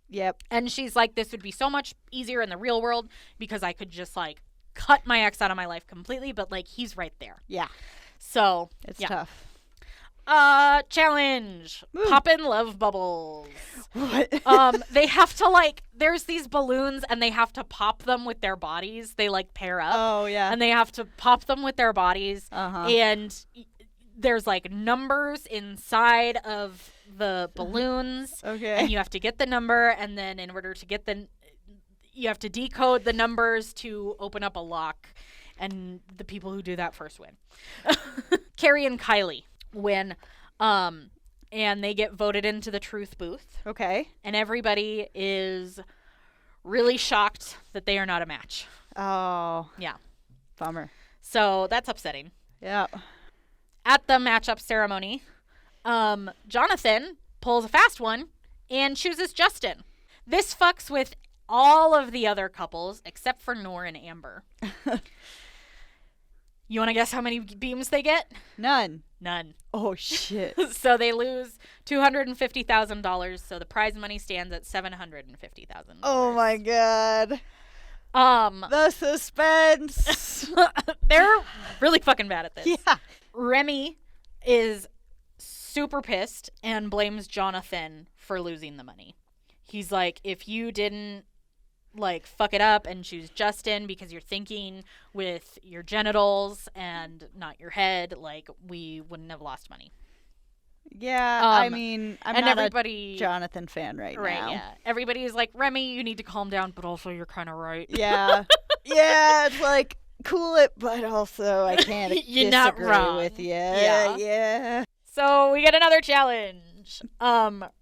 [SPEAKER 1] Yep.
[SPEAKER 2] And she's like, this would be so much easier in the real world because I could just, like, cut my ex out of my life completely, but, like, he's right there.
[SPEAKER 1] Yeah.
[SPEAKER 2] So,
[SPEAKER 1] it's tough.
[SPEAKER 2] Challenge.
[SPEAKER 1] Ooh.
[SPEAKER 2] Pop in love bubbles.
[SPEAKER 1] What?
[SPEAKER 2] They have to, like, there's these balloons and they have to pop them with their bodies. They, like, pair up.
[SPEAKER 1] Oh, yeah.
[SPEAKER 2] And they have to pop them with their bodies.
[SPEAKER 1] Uh-huh.
[SPEAKER 2] And there's, like, numbers inside of the balloons.
[SPEAKER 1] Okay.
[SPEAKER 2] And you have to get the number, and then in order to get you have to decode the numbers to open up a lock. And the people who do that first win. Carrie and Kylie win, and they get voted into the truth booth.
[SPEAKER 1] Okay.
[SPEAKER 2] And everybody is really shocked that they are not a match.
[SPEAKER 1] Oh.
[SPEAKER 2] Yeah.
[SPEAKER 1] Bummer.
[SPEAKER 2] So that's upsetting.
[SPEAKER 1] Yeah.
[SPEAKER 2] At the matchup ceremony, Jonathan pulls a fast one and chooses Justin. This fucks with all of the other couples except for Noor and Amber. You want to guess how many beams they get?
[SPEAKER 1] None. Oh, shit.
[SPEAKER 2] So they lose $250,000. So the prize money stands at $750,000.
[SPEAKER 1] Oh, my God. The suspense.
[SPEAKER 2] They're really fucking bad at this.
[SPEAKER 1] Yeah.
[SPEAKER 2] Remy is super pissed and blames Jonathan for losing the money. He's like, if you didn't like fuck it up and choose Justin because you're thinking with your genitals and not your head, like we wouldn't have lost money.
[SPEAKER 1] Yeah, I mean, I'm not
[SPEAKER 2] everybody,
[SPEAKER 1] a Jonathan fan right now.
[SPEAKER 2] Right, yeah. Everybody is like, Remy, you need to calm down, but also you're kind of right.
[SPEAKER 1] Yeah. Yeah, it's like, cool it, but also I can't
[SPEAKER 2] you're
[SPEAKER 1] disagree
[SPEAKER 2] not wrong.
[SPEAKER 1] with you.
[SPEAKER 2] Yeah. So we get another challenge.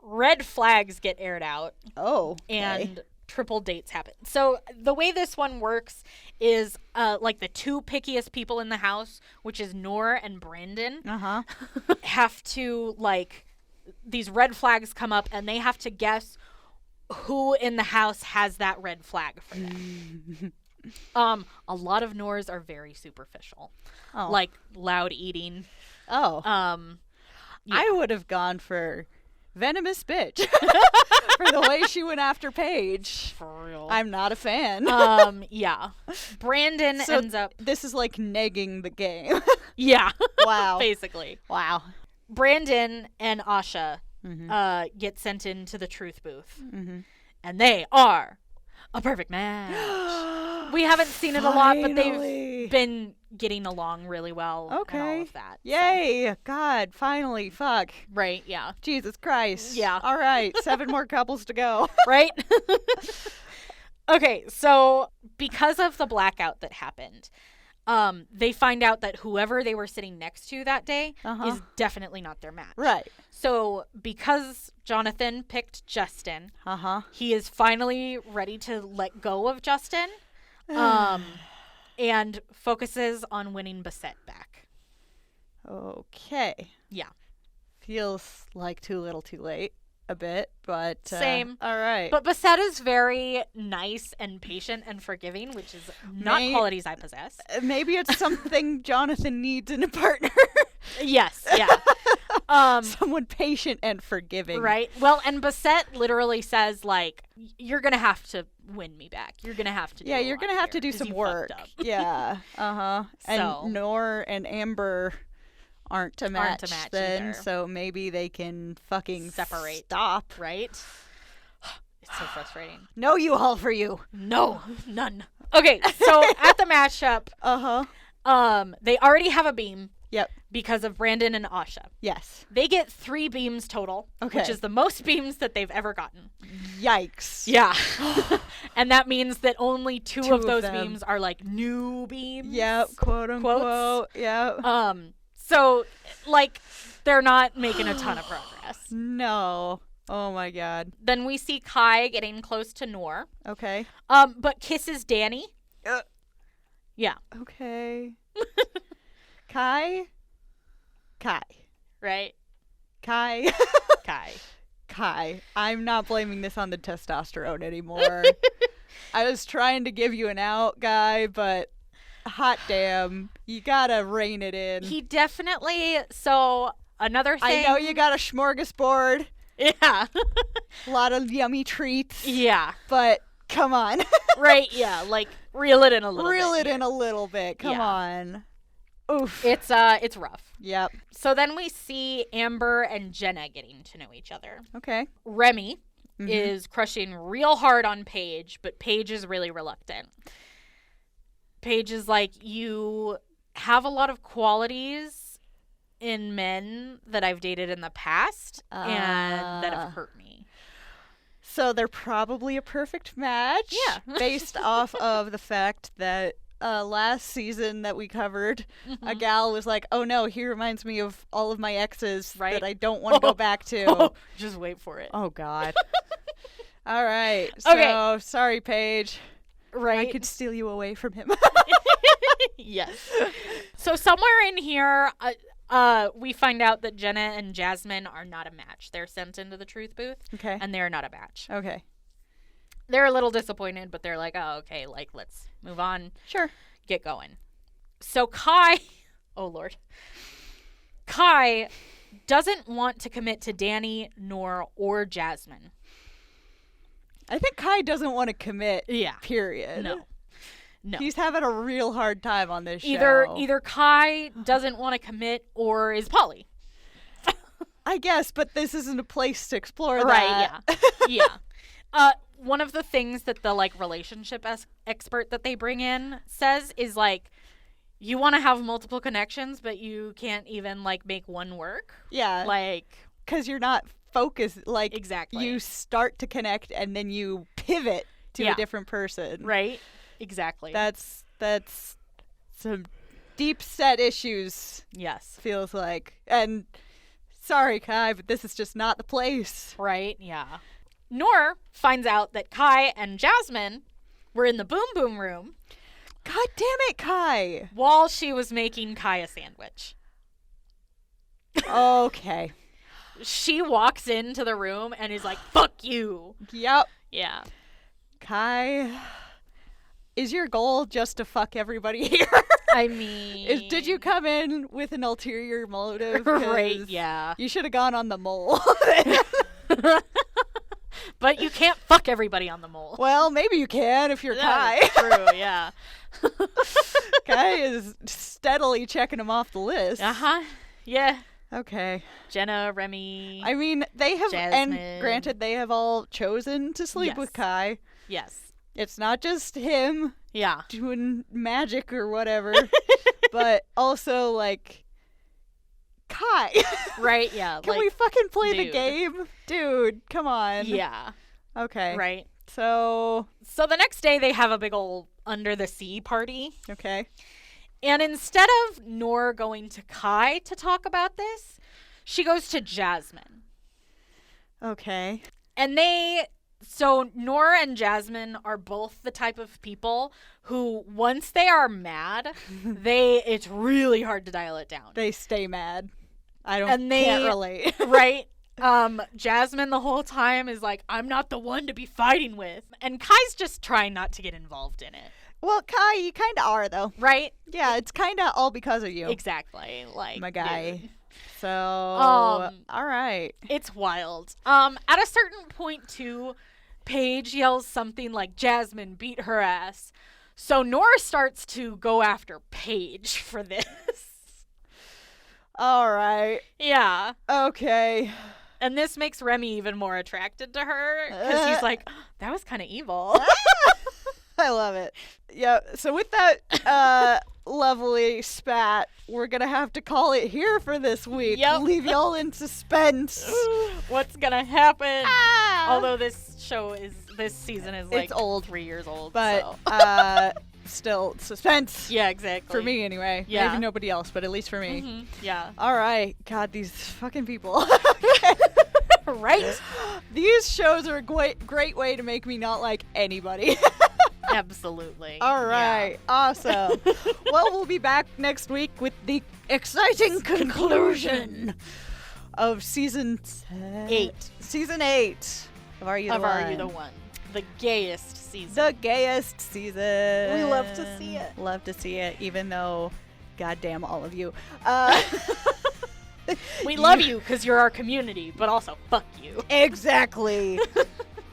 [SPEAKER 2] Red flags get aired out.
[SPEAKER 1] Oh, okay.
[SPEAKER 2] And triple dates happen. So the way this one works is like the two pickiest people in the house, which is Noor and Brandon, have to, like, these red flags come up and they have to guess who in the house has that red flag for them. A lot of Noors are very superficial. Oh. Like loud eating.
[SPEAKER 1] Oh.
[SPEAKER 2] Yeah.
[SPEAKER 1] I would have gone for venomous bitch for the way she went after Paige.
[SPEAKER 2] For real.
[SPEAKER 1] I'm not a fan.
[SPEAKER 2] Yeah. Brandon ends up.
[SPEAKER 1] This is like negging the game.
[SPEAKER 2] Yeah.
[SPEAKER 1] Wow.
[SPEAKER 2] Basically.
[SPEAKER 1] Wow.
[SPEAKER 2] Brandon and Asha get sent into the truth booth. And they are a perfect match. We haven't seen it a lot, but they've been getting along really well.
[SPEAKER 1] Okay.
[SPEAKER 2] And all of that.
[SPEAKER 1] Yay. So. God, finally. Fuck.
[SPEAKER 2] Right, yeah.
[SPEAKER 1] Jesus Christ.
[SPEAKER 2] Yeah.
[SPEAKER 1] All right. 7 more couples to go.
[SPEAKER 2] Right? Okay, so because of the blackout that happened, they find out that whoever they were sitting next to that day is definitely not their match.
[SPEAKER 1] Right.
[SPEAKER 2] So because Jonathan picked Justin, he is finally ready to let go of Justin and focuses on winning Basset back.
[SPEAKER 1] Okay.
[SPEAKER 2] Yeah.
[SPEAKER 1] Feels like too little too late a bit, but
[SPEAKER 2] same.
[SPEAKER 1] All right.
[SPEAKER 2] But Basset is very nice and patient and forgiving, which is not qualities I possess.
[SPEAKER 1] Maybe it's something Jonathan needs in a partner.
[SPEAKER 2] Yes, yeah.
[SPEAKER 1] Someone patient and forgiving.
[SPEAKER 2] Right. Well, and Basset literally says, like, you're going to have to win me back. You're going to have to do
[SPEAKER 1] you're going to have to do some work. Yeah. And Noor and Amber aren't a match then,
[SPEAKER 2] either.
[SPEAKER 1] So maybe they can fucking
[SPEAKER 2] separate.
[SPEAKER 1] Stop.
[SPEAKER 2] Right? It's so frustrating.
[SPEAKER 1] No U-Haul for you.
[SPEAKER 2] No, none. Okay, so at the matchup, they already have a beam.
[SPEAKER 1] Yep.
[SPEAKER 2] Because of Brandon and Asha.
[SPEAKER 1] Yes.
[SPEAKER 2] They get 3 beams total, which is the most beams that they've ever gotten.
[SPEAKER 1] Yikes.
[SPEAKER 2] Yeah. And that means that only two of those beams are like new beams.
[SPEAKER 1] Yep, quote unquote. Yep.
[SPEAKER 2] So, like, they're not making a ton of progress.
[SPEAKER 1] No. Oh my god.
[SPEAKER 2] Then we see Kai getting close to Noor.
[SPEAKER 1] Okay.
[SPEAKER 2] But kisses Danny. Yeah.
[SPEAKER 1] Okay. Kai.
[SPEAKER 2] Right?
[SPEAKER 1] Kai.
[SPEAKER 2] Kai.
[SPEAKER 1] I'm not blaming this on the testosterone anymore. I was trying to give you an out, Guy, but hot damn, you gotta rein it in.
[SPEAKER 2] He definitely, so another thing.
[SPEAKER 1] I know you got a smorgasbord.
[SPEAKER 2] Yeah.
[SPEAKER 1] A lot of yummy treats.
[SPEAKER 2] Yeah.
[SPEAKER 1] But come on.
[SPEAKER 2] Right, yeah, like reel it in a little bit.
[SPEAKER 1] Reel it in a little bit. Come on. Oof.
[SPEAKER 2] It's rough.
[SPEAKER 1] Yep.
[SPEAKER 2] So then we see Amber and Jenna getting to know each other.
[SPEAKER 1] Okay.
[SPEAKER 2] Remy is crushing real hard on Paige, but Paige is really reluctant. Paige is like, you have a lot of qualities in men that I've dated in the past and that have hurt me.
[SPEAKER 1] So they're probably a perfect match.
[SPEAKER 2] Yeah.
[SPEAKER 1] Based off of the fact that last season that we covered, a gal was like, oh no, he reminds me of all of my exes that I don't want to go back to.
[SPEAKER 2] Just wait for it.
[SPEAKER 1] Oh, God. All right. So, sorry, Paige.
[SPEAKER 2] Right.
[SPEAKER 1] I could steal you away from him.
[SPEAKER 2] Yes. So somewhere in here, we find out that Jenna and Jasmine are not a match. They're sent into the truth booth.
[SPEAKER 1] Okay.
[SPEAKER 2] And they're not a match.
[SPEAKER 1] Okay.
[SPEAKER 2] They're a little disappointed, but they're like, oh, okay, like, let's move on.
[SPEAKER 1] Sure.
[SPEAKER 2] Get going. So Kai, oh, Lord. Kai doesn't want to commit to Danny, Noor, or Jasmine.
[SPEAKER 1] I think Kai doesn't want to commit.
[SPEAKER 2] Yeah.
[SPEAKER 1] Period.
[SPEAKER 2] No.
[SPEAKER 1] He's having a real hard time on this show.
[SPEAKER 2] Either Kai doesn't want to commit or is poly.
[SPEAKER 1] I guess, but this isn't a place to explore that.
[SPEAKER 2] Right, yeah. Yeah. One of the things that the like relationship expert that they bring in says is like, you want to have multiple connections, but you can't even like make one work.
[SPEAKER 1] Yeah.
[SPEAKER 2] Like,
[SPEAKER 1] because you're not focused. Like,
[SPEAKER 2] exactly.
[SPEAKER 1] You start to connect and then you pivot to a different person.
[SPEAKER 2] Right. Exactly.
[SPEAKER 1] That's some deep set issues.
[SPEAKER 2] Yes.
[SPEAKER 1] Feels like. And sorry, Kai, but this is just not the place.
[SPEAKER 2] Right. Yeah. Noor finds out that Kai and Jasmine were in the Boom Boom room.
[SPEAKER 1] God damn it, Kai.
[SPEAKER 2] While she was making Kai a sandwich.
[SPEAKER 1] Okay.
[SPEAKER 2] She walks into the room and is like, fuck you.
[SPEAKER 1] Yep.
[SPEAKER 2] Yeah.
[SPEAKER 1] Kai, is your goal just to fuck everybody here?
[SPEAKER 2] I mean...
[SPEAKER 1] Did you come in with an ulterior motive?
[SPEAKER 2] Right, yeah.
[SPEAKER 1] You should have gone on the mole.
[SPEAKER 2] But you can't fuck everybody on the mole.
[SPEAKER 1] Well, maybe you can if you're Kai.
[SPEAKER 2] True, yeah.
[SPEAKER 1] Kai is steadily checking him off the list.
[SPEAKER 2] Uh-huh. Yeah.
[SPEAKER 1] Okay.
[SPEAKER 2] Jenna, Remy.
[SPEAKER 1] I mean, they have,
[SPEAKER 2] Jasmine.
[SPEAKER 1] and granted, they have all chosen to sleep with Kai.
[SPEAKER 2] Yes.
[SPEAKER 1] It's not just him.
[SPEAKER 2] Yeah.
[SPEAKER 1] Doing magic or whatever, but also like Kai.
[SPEAKER 2] Right, yeah.
[SPEAKER 1] Can we fucking play the game? Dude, come on.
[SPEAKER 2] Yeah.
[SPEAKER 1] Okay.
[SPEAKER 2] Right.
[SPEAKER 1] So
[SPEAKER 2] the next day they have a big old under the sea party.
[SPEAKER 1] Okay. And
[SPEAKER 2] instead of Noor going to Kai to talk about this, she goes to Jasmine.
[SPEAKER 1] Okay.
[SPEAKER 2] And so Noor and Jasmine are both the type of people who, once they are mad, it's really hard to dial it down.
[SPEAKER 1] They stay mad. Can't relate.
[SPEAKER 2] Right? Jasmine the whole time is like, I'm not the one to be fighting with. And Kai's just trying not to get involved in it.
[SPEAKER 1] Well, Kai, you kind of are, though.
[SPEAKER 2] Right?
[SPEAKER 1] Yeah, it's kind of all because of you.
[SPEAKER 2] Exactly. Like,
[SPEAKER 1] my guy.
[SPEAKER 2] Dude.
[SPEAKER 1] So, all right.
[SPEAKER 2] It's wild. At a certain point, too, Paige yells something like, Jasmine, beat her ass. So Noor starts to go after Paige for this.
[SPEAKER 1] All right.
[SPEAKER 2] Yeah.
[SPEAKER 1] Okay.
[SPEAKER 2] And this makes Remy even more attracted to her because he's like, oh, that was kind of evil.
[SPEAKER 1] I love it. Yeah, so with that lovely spat, we're going to have to call it here for this week.
[SPEAKER 2] Yep.
[SPEAKER 1] Leave y'all in suspense.
[SPEAKER 2] What's going to happen? Although this season is like
[SPEAKER 1] it's old.
[SPEAKER 2] 3 years old.
[SPEAKER 1] But
[SPEAKER 2] so.
[SPEAKER 1] Still suspense.
[SPEAKER 2] Yeah, exactly.
[SPEAKER 1] For me anyway.
[SPEAKER 2] Yeah.
[SPEAKER 1] Maybe nobody else, but at least for me.
[SPEAKER 2] Mm-hmm. Yeah.
[SPEAKER 1] All right. God, these fucking people.
[SPEAKER 2] Right?
[SPEAKER 1] These shows are a great way to make me not like anybody.
[SPEAKER 2] Absolutely.
[SPEAKER 1] All right. Yeah. Awesome. Well, we'll be back next week with the exciting conclusion of season 8. Season 8 of Are You the One?
[SPEAKER 2] Are You the One? The gayest season.
[SPEAKER 1] The gayest season.
[SPEAKER 2] We love to see it.
[SPEAKER 1] Love to see it, even though, goddamn all of you.
[SPEAKER 2] We love you because you're our community, but also fuck you.
[SPEAKER 1] Exactly.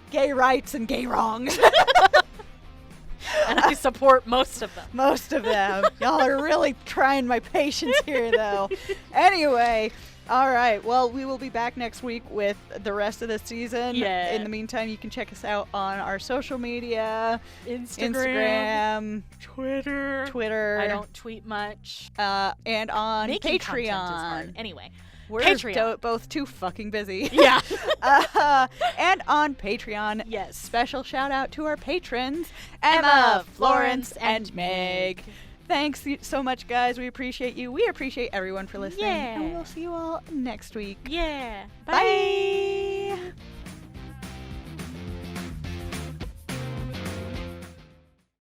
[SPEAKER 1] Gay rights and gay wrongs.
[SPEAKER 2] And I support most of them.
[SPEAKER 1] Most of them. Y'all are really trying my patience here, though. Anyway, all right. Well, we will be back next week with the rest of the season.
[SPEAKER 2] Yeah.
[SPEAKER 1] In the meantime, you can check us out on our social media.
[SPEAKER 2] Instagram. Twitter. I don't tweet much.
[SPEAKER 1] And on
[SPEAKER 2] Making
[SPEAKER 1] Patreon.
[SPEAKER 2] Content is hard. Anyway.
[SPEAKER 1] We're
[SPEAKER 2] Patreon.
[SPEAKER 1] Both too fucking busy.
[SPEAKER 2] Yeah.
[SPEAKER 1] And on Patreon,
[SPEAKER 2] yes.
[SPEAKER 1] Special shout out to our patrons, Emma, Florence, and Meg. Thanks so much, guys. We appreciate you. We appreciate everyone for listening.
[SPEAKER 2] Yeah.
[SPEAKER 1] And we'll see you all next week.
[SPEAKER 2] Yeah.
[SPEAKER 1] Bye.